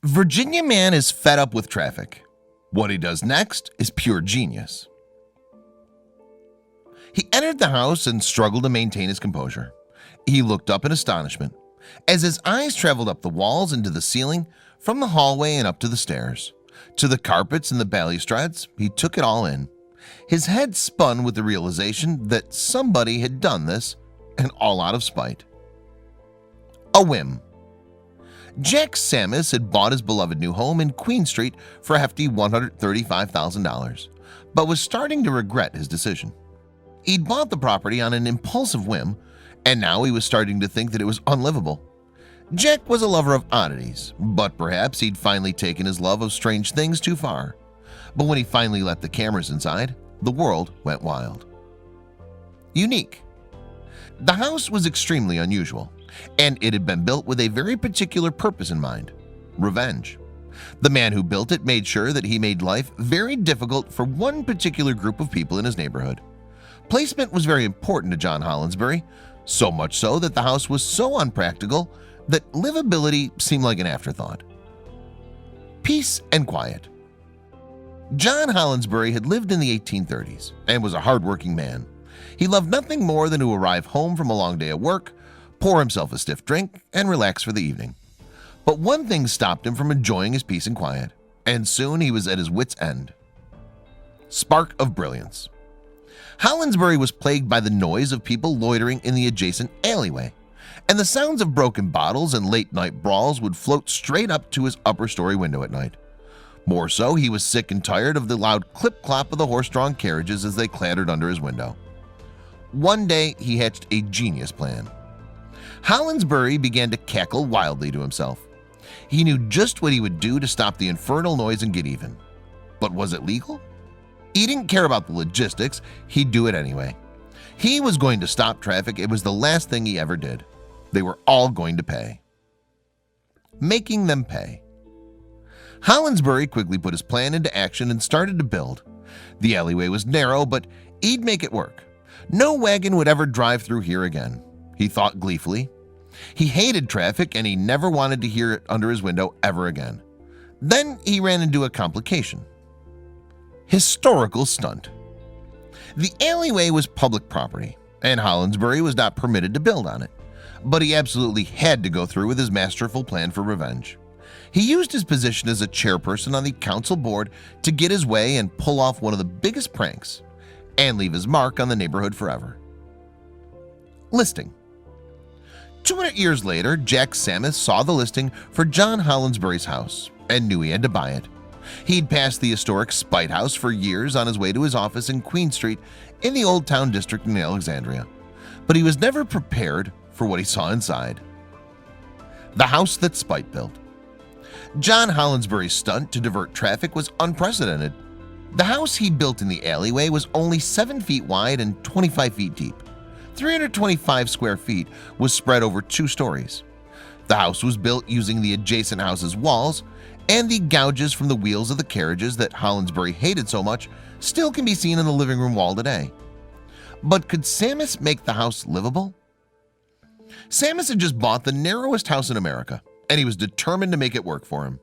Virginia man is fed up with traffic. What he does next is pure genius. He entered the house and struggled to maintain his composure. He looked up in astonishment as his eyes traveled up the walls into the ceiling, from the hallway and up to the stairs, to the carpets and the balustrades. He took it all in. His head spun with the realization that somebody had done this, and all out of spite. A whim. Jack Sammis had bought his beloved new home in Queen Street for a hefty $135,000, but was starting to regret his decision. He'd bought the property on an impulsive whim, and now he was starting to think that it was unlivable. Jack was a lover of oddities, but perhaps he'd finally taken his love of strange things too far. But when he finally let the cameras inside, the world went wild. Unique. The house was extremely unusual, and it had been built with a very particular purpose in mind: revenge. The man who built it made sure that he made life very difficult for one particular group of people in his neighborhood. Placement was very important to John Hollinsbury, so much so that the house was so unpractical that livability seemed like an afterthought. Peace and quiet. John Hollinsbury had lived in the 1830s and was a hard-working man. He loved nothing more than to arrive home from a long day at work, pour himself a stiff drink, and relax for the evening. But one thing stopped him from enjoying his peace and quiet, and soon he was at his wit's end. Spark of brilliance. Hollinsbury was plagued by the noise of people loitering in the adjacent alleyway, and the sounds of broken bottles and late-night brawls would float straight up to his upper-story window at night. More so, he was sick and tired of the loud clip-clop of the horse-drawn carriages as they clattered under his window. One day, he hatched a genius plan. Hollinsbury began to cackle wildly to himself. He knew just what he would do to stop the infernal noise and get even. But was it legal? He didn't care about the logistics, he'd do it anyway. He was going to stop traffic. It was the last thing he ever did. They were all going to pay. Making them pay. Hollinsbury quickly put his plan into action and started to build. The alleyway was narrow, but he'd make it work. No wagon would ever drive through here again, he thought gleefully. He hated traffic, and he never wanted to hear it under his window ever again. Then he ran into a complication. Historical stunt. The alleyway was public property, and Hollinsbury was not permitted to build on it, but he absolutely had to go through with his masterful plan for revenge. He used his position as a chairperson on the council board to get his way and pull off one of the biggest pranks and leave his mark on the neighborhood forever. Listing. 200 years later, Jack Sammis saw the listing for John Hollinsbury's house and knew he had to buy it. He'd passed the historic Spite House for years on his way to his office in Queen Street in the Old Town District in Alexandria, but he was never prepared for what he saw inside. The house that Spite built. John Hollinsbury's stunt to divert traffic was unprecedented. The house he built in the alleyway was only 7 feet wide and 25 feet deep. 325 square feet was spread over 2 stories. The house was built using the adjacent house's walls, and the gouges from the wheels of the carriages that Hollinsbury hated so much still can be seen on the living room wall today. But could Sammis make the house livable? Sammis had just bought the narrowest house in America, and he was determined to make it work for him.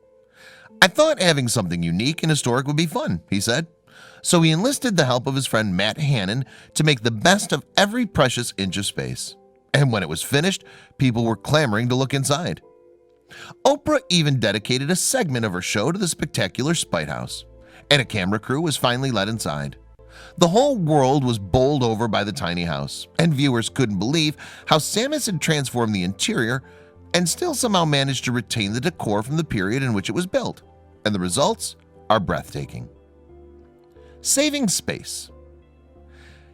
"I thought having something unique and historic would be fun," he said. So he enlisted the help of his friend Matt Hannon to make the best of every precious inch of space. And when it was finished, people were clamoring to look inside. Oprah even dedicated a segment of her show to the spectacular Spite House, and a camera crew was finally let inside. The whole world was bowled over by the tiny house, and viewers couldn't believe how Sammis had transformed the interior and still somehow managed to retain the decor from the period in which it was built, and the results are breathtaking. Saving space.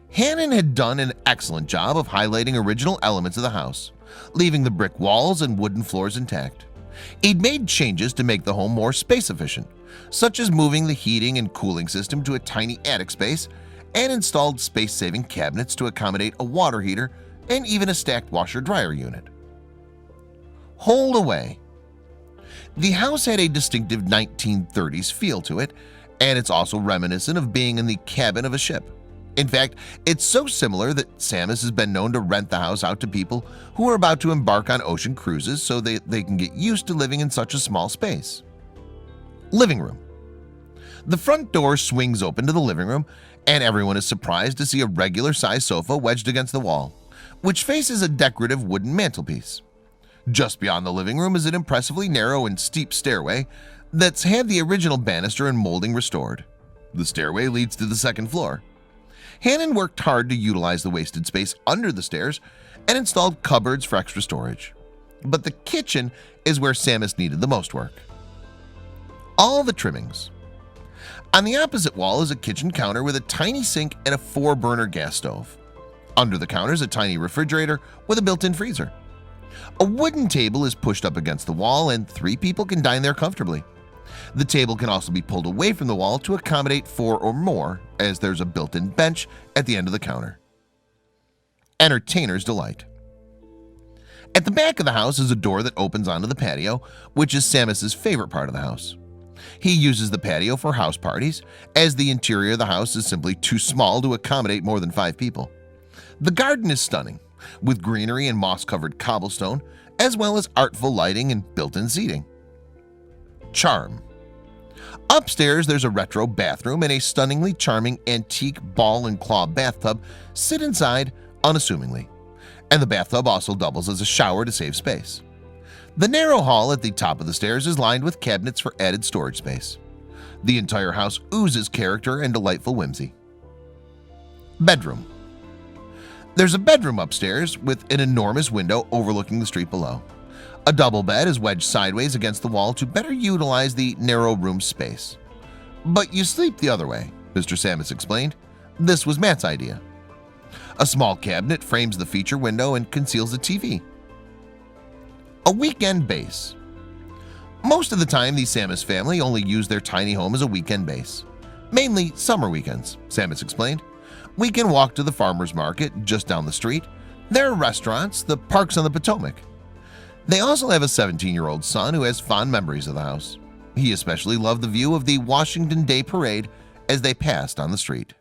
Hannon had done an excellent job of highlighting original elements of the house, leaving the brick walls and wooden floors intact. He'd made changes to make the home more space efficient, such as moving the heating and cooling system to a tiny attic space, and installed space-saving cabinets to accommodate a water heater and even a stacked washer-dryer unit. Hold away. The house had a distinctive 1930s feel to it, and it's also reminiscent of being in the cabin of a ship. In fact, it's so similar that Sammis has been known to rent the house out to people who are about to embark on ocean cruises so they can get used to living in such a small space. Living room. The front door swings open to the living room, and everyone is surprised to see a regular-sized sofa wedged against the wall, which faces a decorative wooden mantelpiece. Just beyond the living room is an impressively narrow and steep stairway that's had the original banister and molding restored. The stairway leads to the second floor. Hannon worked hard to utilize the wasted space under the stairs and installed cupboards for extra storage. But the kitchen is where Samus needed the most work. All the trimmings. On the opposite wall is a kitchen counter with a tiny sink and a 4-burner gas stove. Under the counter is a tiny refrigerator with a built-in freezer. A wooden table is pushed up against the wall, and 3 people can dine there comfortably. The table can also be pulled away from the wall to accommodate 4 or more, as there's a built-in bench at the end of the counter. Entertainer's delight. At the back of the house is a door that opens onto the patio, which is Samus's favorite part of the house. He uses the patio for house parties, as the interior of the house is simply too small to accommodate more than 5 people. The garden is stunning, with greenery and moss-covered cobblestone, as well as artful lighting and built-in seating. Charm. Upstairs there's a retro bathroom and a stunningly charming antique ball and claw bathtub sit inside unassumingly, and the bathtub also doubles as a shower to save space. The narrow hall at the top of the stairs is lined with cabinets for added storage space. The entire house oozes character and delightful whimsy. Bedroom. There's a bedroom upstairs with an enormous window overlooking the street below. A double bed is wedged sideways against the wall to better utilize the narrow room space. "But you sleep the other way," Mr. Samus explained. "This was Matt's idea." A small cabinet frames the feature window and conceals the TV. A weekend base. Most of the time the Samus family only use their tiny home as a weekend base. Mainly summer weekends, Samus explained. "We can walk to the farmer's market just down the street. There are restaurants, the parks on the Potomac." They also have a 17-year-old son who has fond memories of the house. He especially loved the view of the Washington Day Parade as they passed on the street.